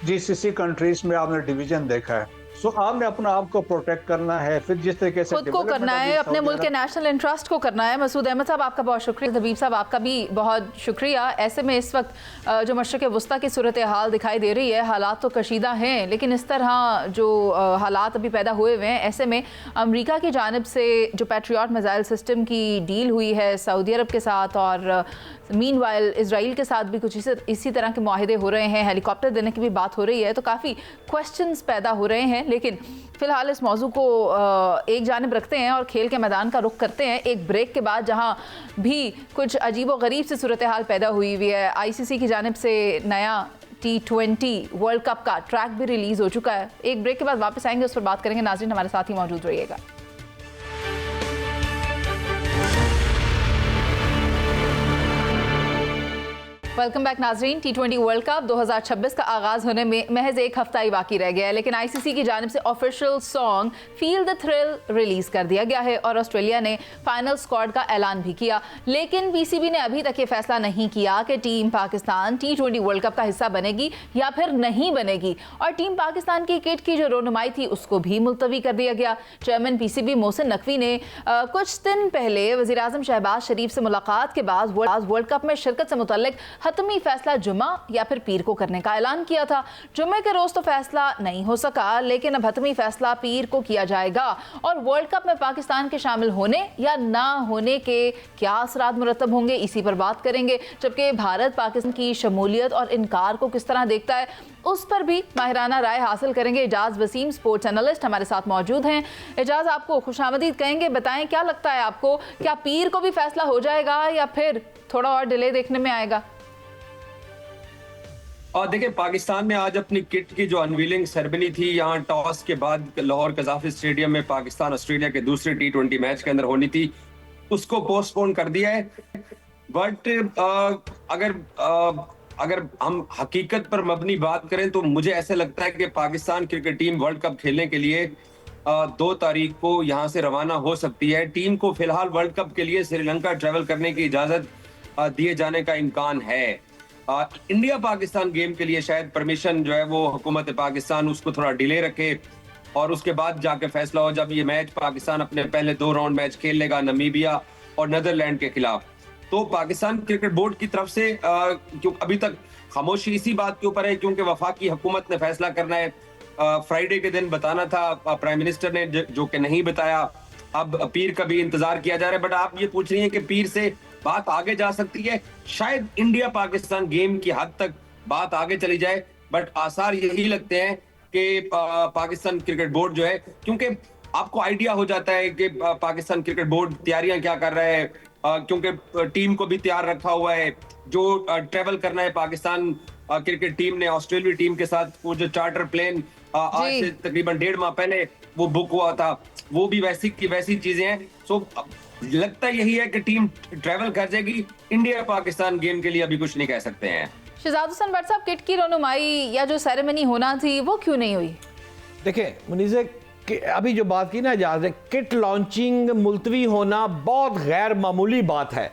GCC कंट्रीज में आपने डिवीजन देखा है। सो आपने अपना आप को प्रोटेक्ट करना है, फिर जिस तरीके से खुद को करना है, अपने मुल्क के नेशनल इंटरेस्ट को करना है। मसूद अहमद साहब आपका बहुत शुक्रिया, हबीब साहब आपका भी बहुत शुक्रिया। ऐसे में इस वक्त जो मशरक़ वस्ता की सूरत हाल दिखाई दे रही है, हालात तो कशीदा हैं, लेकिन इस तरह जो हालात अभी पैदा हुए हुए हैं, ऐसे में अमेरिका की जानिब से जो पैट्रियट मिसाइल सिस्टम की डील हुई है सऊदी अरब के साथ और मीनवाइल इजराइल के साथ भी कुछ इसी तरह के मुआहिदे हो रहे हैं, हेलीकॉप्टर देने की भी बात हो रही है, तो काफ़ी क्वेश्चंस पैदा हो रहे हैं। लेकिन फिलहाल इस मौजू को एक जानिब रखते हैं और खेल के मैदान का रुख करते हैं एक ब्रेक के बाद, जहां भी कुछ अजीब व गरीब सी सूरत हाल पैदा हुई हुई है। ICC की जानिब से नया T20 वर्ल्ड कप का ट्रैक भी रिलीज हो चुका है। एक ब्रेक के बाद वापस आएंगे, उस पर बात करेंगे। नाज़रीन, हमारे साथ ही मौजूद रहिएगा। वेलकम बैक नाजरीन। T20 वर्ल्ड कप 2026 का आगाज होने में महज एक हफ्ता ही बाकी रह गया है, लेकिन ICC की जानिब से official song feel the thrill release कर दिया गया है और ऑस्ट्रेलिया ने फाइनल स्क्वाड का ऐलान भी किया। लेकिन PCB ने अभी तक ये फैसला नहीं किया कि team Pakistan T20 world cup का हिस्सा बनेगी या फिर नहीं बनेगी, और टीम पाकिस्तान की किट की जो रोनुमाई थी उसको भी मुलतवी कर दिया गया। चेयरमैन PCB मोहसिन नकवी ने कुछ दिन पहले वज़ीर आज़म शहबाज शरीफ से मुलाकात के बाद वर्ल्ड कप में शिरकत से मुतल्लिक हतमी फैसला जुमा या फिर पीर को करने का ऐलान किया था। जुमे के रोज तो फैसला नहीं हो सका, लेकिन अब हतमी फैसला पीर को किया जाएगा और वर्ल्ड कप में पाकिस्तान के शामिल होने या ना होने के क्या असरात मुरतब होंगे, इसी पर बात करेंगे। जबकि भारत पाकिस्तान की शमूलियत और इनकार को किस तरह देखता है, उस पर भी माहिराना राय हासिल करेंगे। एजाज वसीम स्पोर्ट्स एनालिस्ट हमारे साथ मौजूद हैं। एजाज, आपको खुशामदीद कहेंगे, बताएं क्या लगता है आपको, क्या पीर को भी फैसला हो जाएगा या फिर थोड़ा और डिले देखने में आएगा? और देखिए, पाकिस्तान में आज अपनी किट की जो अनवीलिंग सेरेमनी थी, यहाँ टॉस के बाद लाहौर कज़ाफी स्टेडियम में पाकिस्तान ऑस्ट्रेलिया के दूसरे T20 मैच के अंदर होनी थी, उसको पोस्टपोन कर दिया है। बट अगर हम हकीकत पर मबनी बात करें तो मुझे ऐसे लगता है कि Pakistan cricket team world cup खेलने के लिए 2 तारीख को यहाँ से रवाना हो सकती है। टीम को फिलहाल वर्ल्ड कप के लिए श्रीलंका ट्रेवल करने की इजाजत दिए जाने का इम्कान है। इंडिया पाकिस्तान गेम के लिए शायद परमिशन जो है वो हुकूमत पाकिस्तान उसको थोड़ा डिले रखे और उसके बाद जाके फैसला हो, जब ये मैच पाकिस्तान अपने पहले 2 राउंड मैच खेल लेगा नमीबिया और नीदरलैंड के खिलाफ। तो पाकिस्तान क्रिकेट बोर्ड की तरफ से क्यों अभी तक खामोशी इसी बात के ऊपर है, क्योंकि वफाकी हुकूमत ने फैसला करना है। फ्राइडे के दिन बताना था प्राइम मिनिस्टर ने, जो कि नहीं बताया। अब पीर का भी इंतजार किया जा रहा है। बट आप ये पूछ रही हैं कि पीर से बात आगे जा सकती है, शायद इंडिया पाकिस्तान गेम की हद तक बात आगे चली जाए, बट आसार यही लगते हैं कि पाकिस्तान क्रिकेट बोर्ड जो है, क्योंकि आपको आइडिया हो जाता है कि पाकिस्तान क्रिकेट बोर्ड तैयारियां क्या कर रहा है, क्योंकि टीम को भी तैयार रखा हुआ है। जो ट्रेवल करना है पाकिस्तान क्रिकेट टीम ने ऑस्ट्रेलिया टीम के साथ, वो जो चार्टर प्लेन आज से तकरीबन 1.5 माह पहले वो बुक हुआ था, वो भी वैसी की वैसी चीजें हैं। सो लगता यही है कि टीम ट्रेवल कर जाएगी। इंडिया पाकिस्तान गेम के लिए अभी कुछ नहीं कह सकते हैं। शहजाद हुसैन भट्ट साहब, किट की रोनुमाई या जो सेरेमनी होना थी वो क्यों नहीं हुई? देखिए मुनीज़े, अभी जो बात की ना एजाज, किट लॉन्चिंग मुलतवी होना बहुत गैर मामूली बात है।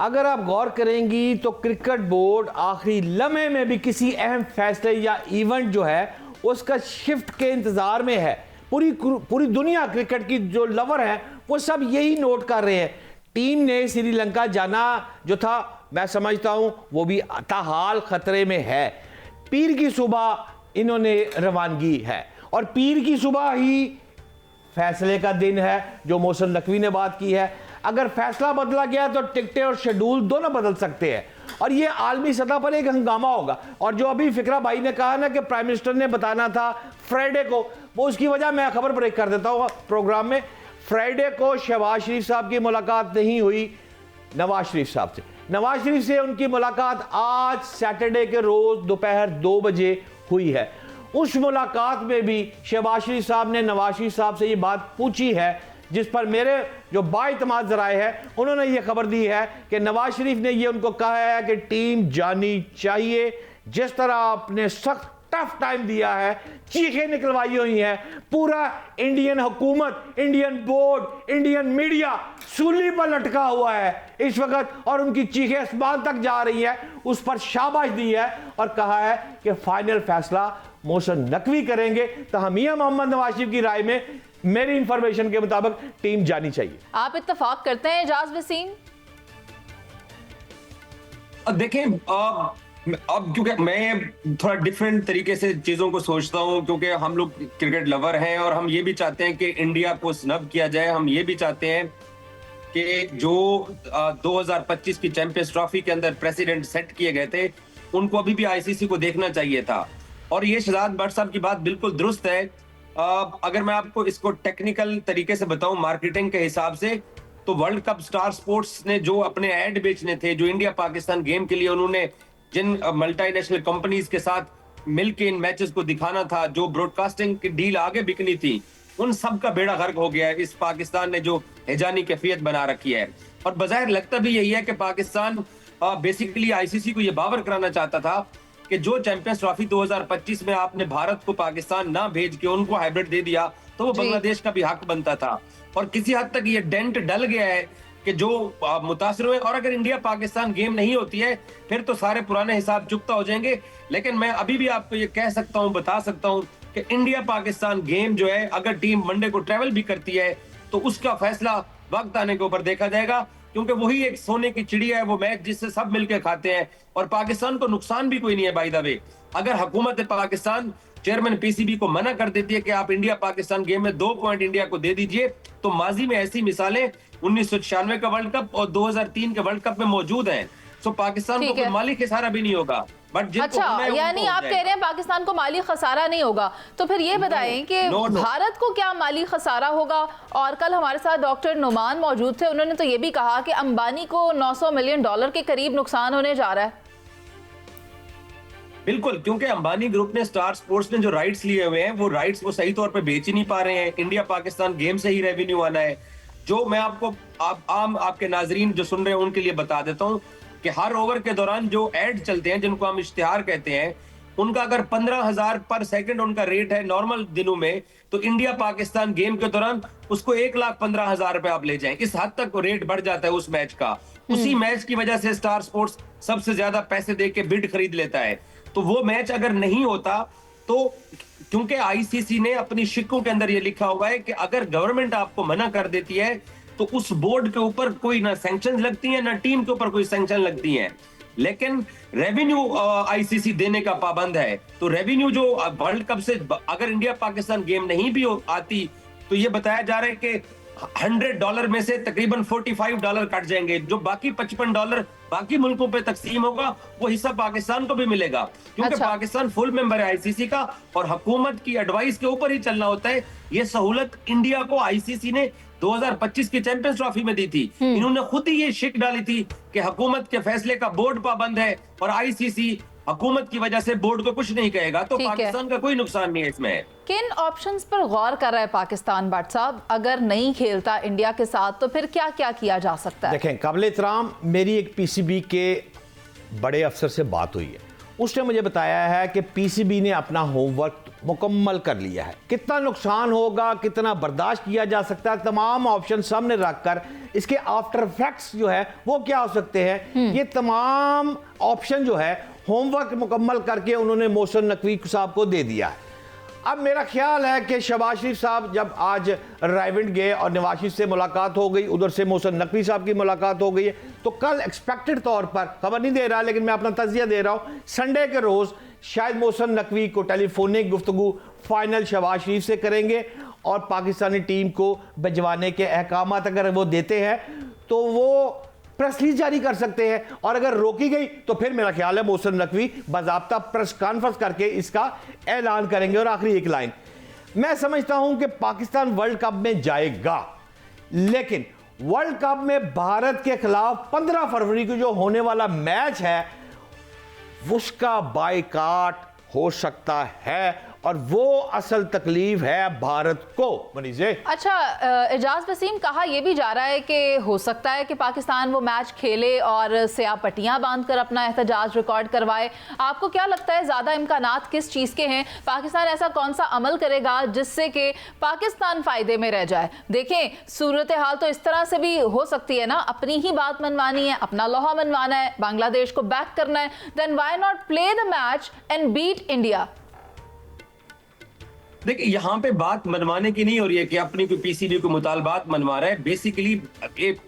अगर आप गौर करेंगी तो क्रिकेट बोर्ड आखिरी लम्हे में भी किसी अहम फैसले या इवेंट जो है उसका शिफ्ट के इंतजार में है। पूरी दुनिया क्रिकेट की जो लवर है वो सब यही नोट कर रहे हैं। टीम ने श्रीलंका जाना जो था, मैं समझता हूं वो भी ताहाल खतरे में है। पीर की सुबह इन्होंने रवानगी है और पीर की सुबह ही फैसले का दिन है, जो मोहसिन नकवी ने बात की है। अगर फैसला बदला गया तो टिकटें और शेड्यूल दोनों बदल सकते हैं और ये आलमी सतह पर एक हंगामा होगा। और जो अभी फिक्रा भाई ने कहा ना कि प्राइम मिनिस्टर ने बताना था फ्राइडे को, वो उसकी वजह मैं खबर ब्रेक कर देता हूँ प्रोग्राम में। फ्राइडे को शहबाज शरीफ साहब की मुलाकात नहीं हुई नवाज शरीफ साहब से। नवाज शरीफ से उनकी मुलाकात आज सैटरडे के रोज दोपहर 2 बजे हुई है। उस मुलाकात में भी शहबाज शरीफ साहब ने नवाज शरीफ साहब से ये बात पूछी है, जिस पर मेरे जो बाइतमाद ज़राए हैं उन्होंने ये खबर दी है कि नवाज शरीफ ने ये उनको कहा है कि टीम जानी चाहिए। जिस तरह आपने सख्त टफ टाइम दिया है, चीखें निकलवाई हुई हैं, पूरा इंडियन हुकूमत, इंडियन बोर्ड, इंडियन मीडिया सूली पर लटका हुआ है इस वक्त और उनकी चीखें आसमान तक जा रही है। उस पर शाबाश दी है और कहा है कि फाइनल फैसला मोहसिन नकवी करेंगे। तो हमिया मोहम्मद नवाज शरीफ की राय में मेरी इंफॉर्मेशन के मुताबिक टीम जानी चाहिए। आप इत्तफाक करते हैं एजाज वसीम? देखें, अब क्योंकि मैं थोड़ा डिफरेंट तरीके से चीजों को सोचता हूं, क्योंकि हम लोग क्रिकेट लवर हैं और हम ये भी चाहते हैं कि इंडिया को स्नब किया जाए। हम ये भी चाहते हैं कि जो 2025 की चैंपियंस ट्रॉफी के अंदर प्रेसिडेंट सेट किए गए थे, उनको अभी भी आईसीसी को देखना चाहिए था। और ये शहजाद भट्ट साहब की बात बिल्कुल दुरुस्त है अगर मैं आपको इसको टेक्निकल तरीके से बताऊं मार्केटिंग के हिसाब से, तो वर्ल्ड कप स्टार स्पोर्ट्स ने जो अपने ऐड बेचने थे, जो इंडिया पाकिस्तान गेम के लिए उन्होंने जिन मल्टीनेशनल कंपनीज के साथ मिलकर इन मैचेस को दिखाना था, जो ब्रॉडकास्टिंग की डील आगे बिकनी थी, उन सब का बेड़ा गर्क हो गया है इस पाकिस्तान ने जो हिजानी कैफियत बना रखी है। और बज़ाहिर लगता भी यही है कि पाकिस्तान बेसिकली आईसीसी को यह बावर कराना चाहता था कि जो चैंपियंस ट्रॉफी 2025 में आपने भारत को पाकिस्तान ना भेज के उनको हाइब्रिड दे दिया, तो वो बांग्लादेश का भी हक बनता था। और किसी हद तक ये डेंट डल गया है कि जो मुतासिर हुए, और अगर इंडिया पाकिस्तान गेम नहीं होती है फिर तो सारे पुराने हिसाब चुकता हो जाएंगे। लेकिन मैं अभी भी आपको ये कह सकता हूं, बता सकता हूं कि इंडिया पाकिस्तान गेम जो है, अगर टीम वनडे को ट्रेवल भी करती है तो उसका फैसला वक्त आने के ऊपर देखा जाएगा, क्योंकि वही एक सोने की चिड़िया है वो मैच जिससे सब मिलकर खाते हैं। और पाकिस्तान को नुकसान भी कोई नहीं है बाय द वे। अगर हुकूमत पाकिस्तान चेयरमैन पीसीबी को मना कर देती है कि आप इंडिया पाकिस्तान गेम में 2 पॉइंट इंडिया को दे दीजिए, तो माजी में ऐसी मिसालें 1996 का वर्ल्ड कप और 2003 के वर्ल्ड कप में मौजूद हैं। तो पाकिस्तान को कोई माली खसारा भी नहीं होगा। बट अच्छा, यानी आप कह रहे हैं पाकिस्तान को माली खसारा नहीं होगा, तो फिर ये बताएं कि भारत को क्या माली खसारा होगा? और कल हमारे साथ डॉक्टर नुमान मौजूद थे, उन्होंने तो ये भी कहा कि अंबानी को $900 मिलियन के करीब नुकसान होने जा रहा है। बिल्कुल, क्योंकि अंबानी ग्रुप ने, स्टार स्पोर्ट्स ने जो राइट्स लिए हुए हैं, वो राइट्स वो सही तौर पे बेच ही नहीं पा रहे हैं। इंडिया पाकिस्तान गेम से ही रेवेन्यू आना है। जो मैं आपको आम आपके नाजरीन जो सुन रहे हैं उनके लिए बता देता हूं कि हर ओवर के दौरान जो एड चलते हैं, जिनको हम इश्तिहार कहते हैं, उनका अगर 15,000 पर सेकंड उनका रेट है नॉर्मल दिनों में, तो इंडिया पाकिस्तान गेम के दौरान उसको 1,15,000 रुपए आप ले जाएं। इस हद तक रेट बढ़ जाता है उस मैच का। उसी मैच की वजह से स्टार स्पोर्ट्स सबसे ज्यादा पैसे दे के बिड खरीद लेता है। तो वो मैच अगर नहीं होता, तो क्योंकि आईसीसी ने अपनी शिक्कों के अंदर ये लिखा हुआ है कि अगर गवर्नमेंट आपको मना कर देती है तो उस बोर्ड के ऊपर कोई ना सैंक्शन लगती है, ना टीम के ऊपर कोई सैंक्शन लगती है। लेकिन रेवेन्यू आईसीसी देने का पाबंद है। तो रेवेन्यू जो वर्ल्ड कप से अगर इंडिया पाकिस्तान गेम नहीं भी आती, तो ये बताया जा रहा है कि $100 में से तकरीबन $45 कट जाएंगे। जो बाकी $55 बाकी मुल्कों पे तकसीम होगा, वो हिस्सा पाकिस्तान को भी मिलेगा, क्योंकि पाकिस्तान फुल मेंबर है आईसीसी का और हुकूमत की एडवाइस के ऊपर ही चलना होता है। ये सहूलत इंडिया को आईसीसी ने 2025 की चैंपियंस ट्रॉफी में दी थी। इन्होंने खुद ही ये शिक डाली थी कि हुकूमत के फैसले का बोर्ड पाबंद है और आईसीसी हुकूमत की वजह से बोर्ड को कुछ नहीं कहेगा। तो पाकिस्तान का कोई नुकसान नहीं है इसमें। किन ऑप्शंस पर गौर कर रहा है पाकिस्तान भट्ट साहब? अगर नहीं खेलता इंडिया के साथ तो फिर क्या क्या किया जा सकता है? देखें, काबिल एहतराम मेरी एक पीसीबी के बड़े अफसर से बात हुई है। उसने मुझे बताया है कि पीसीबी ने अपना होमवर्क मुकम्मल कर लिया है। कितना नुकसान होगा, कितना बर्दाश्त किया जा सकता है, तमाम ऑप्शन सामने रखकर इसके आफ्टर इफेक्ट्स जो है वो क्या हो सकते हैं, ये तमाम ऑप्शन जो है होमवर्क मुकम्मल करके उन्होंने मोहसिन नकवी साहब को दे दिया है। अब मेरा ख्याल है कि शहबाज शरीफ साहब जब आज रायविंड गए और नवाज शरीफ से मुलाकात हो गई, उधर से मोहसिन नकवी साहब की मुलाकात हो गई है, तो कल एक्सपेक्टेड तौर पर, खबर नहीं दे रहा लेकिन मैं अपना तजिया दे रहा हूँ, संडे के रोज़ शायद मोहसिन नकवी को टेलीफोनिक गुफ्तगू फाइनल शहबाज शरीफ से करेंगे और पाकिस्तानी टीम को भिजवाने के अहकाम अगर वो देते हैं तो वो प्रेस रिलीज जारी कर सकते हैं। और अगर रोकी गई तो फिर मेरा ख्याल है मोहसिन नकवी बाज़ाब्ता प्रेस कॉन्फ्रेंस करके इसका ऐलान करेंगे। और आखिरी एक लाइन, मैं समझता हूं कि पाकिस्तान वर्ल्ड कप में जाएगा, लेकिन वर्ल्ड कप में भारत के खिलाफ 15 फरवरी को जो होने वाला मैच है उसका बायकाट हो सकता है और वो असल तकलीफ है भारत को। मनीजे, अच्छा, एजाज वसीम, कहा यह भी जा रहा है कि हो सकता है कि पाकिस्तान वो मैच खेले और स्याह पट्टियां बांधकर अपना एहतजाज रिकॉर्ड करवाए। आपको क्या लगता है ज्यादा इम्कानात किस चीज के हैं? पाकिस्तान ऐसा कौन सा अमल करेगा जिससे कि पाकिस्तान फायदे में रह जाए? देखें, सूरत हाल तो इस तरह से भी हो सकती है ना, अपनी ही बात मनवानी है, अपना लोहा मनवाना है, बांग्लादेश को बैक करना है, then why not play the match and beat India? देखिए, यहाँ पे बात मनवाने की नहीं हो रही है कि अपनी कोई पीसीबी को मुतालबात मनवा रहा है। बेसिकली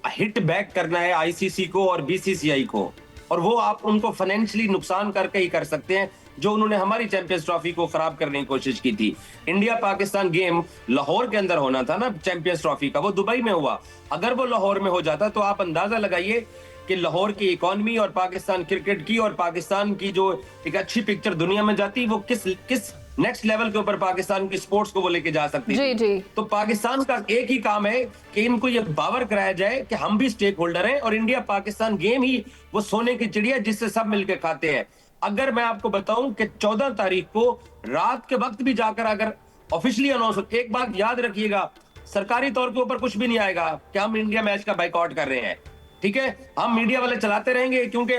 हिट बैक करना है आईसीसी को और बीसीसीआई को, और वो आप उनको फाइनेंशियली नुकसान करके ही कर सकते हैं, जो उन्होंने हमारी चैंपियंस ट्रॉफी को खराब करने की कोशिश की थी। इंडिया पाकिस्तान गेम लाहौर के अंदर होना था ना चैंपियंस ट्रॉफी का, वो दुबई में हुआ। अगर वो लाहौर में हो जाता तो आप अंदाजा लगाइए कि लाहौर की इकोनॉमी और पाकिस्तान क्रिकेट की और पाकिस्तान की जो एक अच्छी पिक्चर दुनिया में जाती, वो किस नेक्स्ट लेवल के ऊपर पाकिस्तान की स्पोर्ट्स को वो लेके जा सकती जी थी। जी। तो पाकिस्तान का एक ही काम है कि इनको ये बावर कराया जाए कि हम भी स्टेक होल्डर हैं और इंडिया पाकिस्तान गेम ही वो सोने की चिड़िया जिससे सब मिलकर खाते हैं। अगर मैं आपको बताऊं कि 14 तारीख को रात के वक्त भी जाकर अगर ऑफिशियली अनाउंस हो, एक बात याद रखिएगा, सरकारी तौर के ऊपर कुछ भी नहीं आएगा कि हम इंडिया मैच का बाइकआउट कर रहे हैं, ठीक है। हम मीडिया वाले चलाते रहेंगे क्योंकि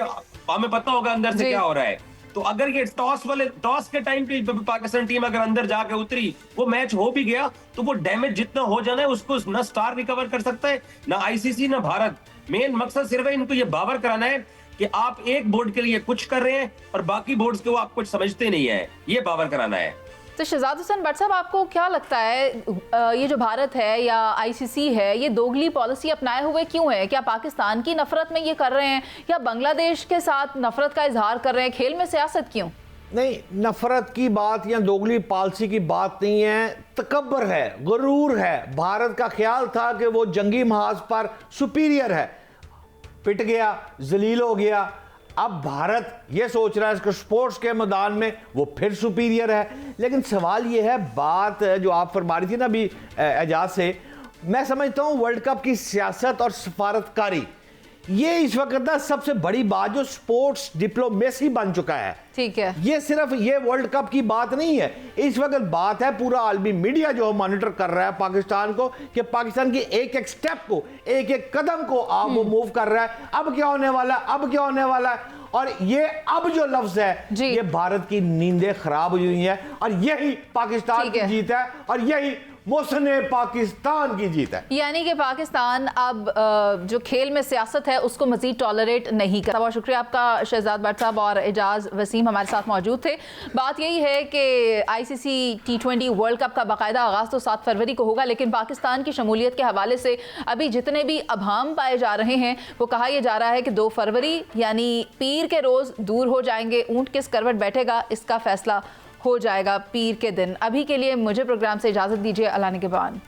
हमें पता होगा अंदर से क्या हो रहा है। तो अगर ये टॉस के टाइम पे पाकिस्तान टीम अगर अंदर जाके उतरी, वो मैच हो भी गया, तो वो डैमेज जितना हो जाना है उसको ना स्टार रिकवर कर सकता है, ना आईसीसी, ना भारत। मेन मकसद सिर्फ है इनको ये बावर कराना है कि आप एक बोर्ड के लिए कुछ कर रहे हैं और बाकी बोर्ड्स के वो आप कुछ समझते नहीं है, ये बावर कराना है। तो शहजाद हुसैन भट्ट साहब, आपको क्या लगता है ये जो भारत है या आईसीसी है, ये दोगली पॉलिसी अपनाए हुए क्यों है? क्या पाकिस्तान की नफरत में ये कर रहे हैं या बांग्लादेश के साथ नफरत का इजहार कर रहे हैं? खेल में सियासत क्यों? नहीं, नफरत की बात या दोगली पॉलिसी की बात नहीं है, तकब्बर है, गुरूर है। भारत का ख्याल था कि वो जंगी महाज पर सुपीरियर है, पिट गया, जलील हो गया। अब भारत ये सोच रहा है इसको स्पोर्ट्स के मैदान में वो फिर सुपीरियर है। लेकिन सवाल ये है, बात जो आप फरमा रही थी ना अभी एजाज से, मैं समझता हूँ वर्ल्ड कप की सियासत और सफारतकारी ये इस वक्त ना सबसे बड़ी बात जो स्पोर्ट्स डिप्लोमेसी बन चुका है। ठीक है, ये सिर्फ ये वर्ल्ड कप की बात नहीं है, इस वक्त बात है पूरा आलमी मीडिया जो मॉनिटर कर रहा है पाकिस्तान को, कि पाकिस्तान की एक एक स्टेप को, एक एक कदम को आप वो मूव कर रहा है। अब क्या होने वाला है, अब क्या होने वाला है, और ये अब जो लफ्ज है ये भारत की नींदें खराब हुई है और यही पाकिस्तान की जीत है और यही मोहसिने पाकिस्तान की जीत है। यानी कि पाकिस्तान अब जो खेल में सियासत है उसको मजीद टॉलरेट नहीं करता। बहुत शुक्रिया आपका शहजाद भट्ट साहब और एजाज वसीम हमारे साथ मौजूद थे। बात यही है कि आईसीसी T20 वर्ल्ड कप का बाकायदा आगाज़ तो 7 फरवरी को होगा, लेकिन पाकिस्तान की शमूलियत के हवाले से अभी जितने भी अभाम पाए जा रहे हैं वो कहा यह जा रहा है कि 2 फरवरी यानी पीर के रोज़ दूर हो जाएंगे। ऊँट किस करवट बैठेगा इसका फैसला हो जाएगा पीर के दिन। अभी के लिए मुझे प्रोग्राम से इजाज़त दीजिए। अल्लाह ने के बाद।